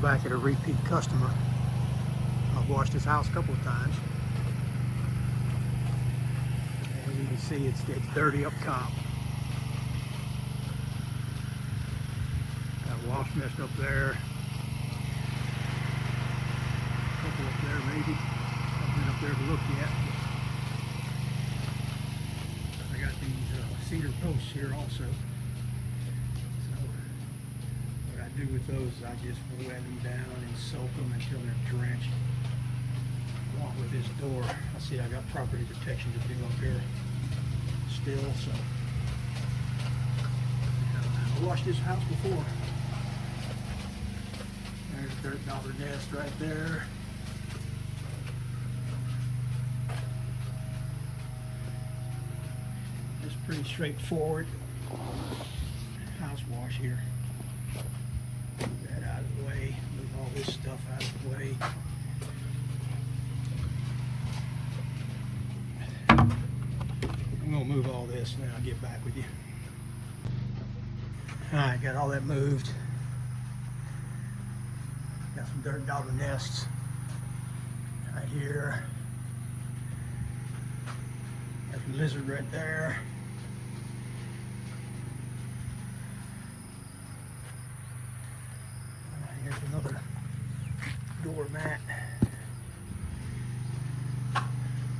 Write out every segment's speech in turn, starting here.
back at a repeat customer. I've washed his house a couple of times. And you can see it's dirty up top. Got wash messed up there. A couple up there maybe. I've been up there to look yet. I got these cedar posts here also. What I do with those is I just wet them down and soak them until they're drenched. Along with this door, I see I got property protection to do up here still, so I washed this house before. There's a dirt dauber nest right there. It's pretty straightforward house wash here. Move that out of the way, move all this stuff out of the way. I'm gonna move all this and then I'll get back with you. Alright, got all that moved. Got some dirt dauber nests right here. Got some lizard right there. Here's another doormat.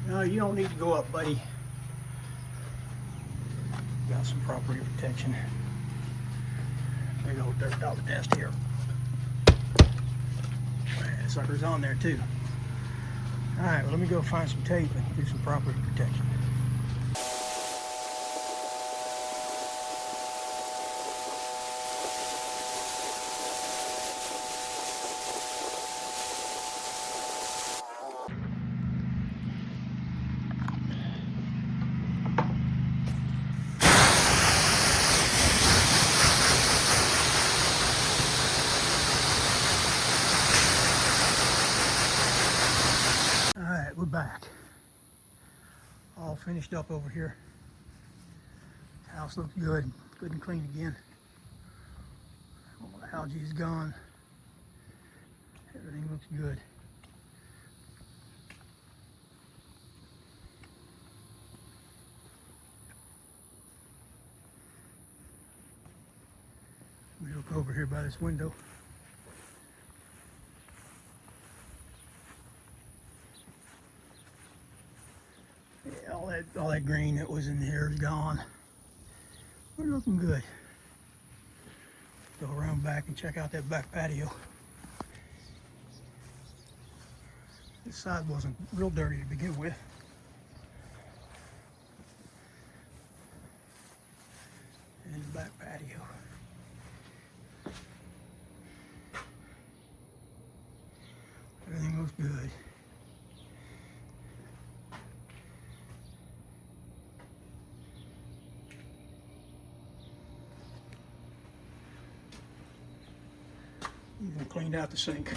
No, you don't need to go up, buddy. Got some property protection. Big old dirt dauber nest here. That sucker's on there too. Alright, well, let me go find some tape and do some property protection. We're back. All finished up over here. House looks good. Good and clean again. All the algae is gone. Everything looks good. Let me look over here by this window. All that green that was in here is gone. We're looking good. Go around back and check out that back patio. This side wasn't real dirty to begin with. And the back patio. Everything looks good. Even cleaned out the sink.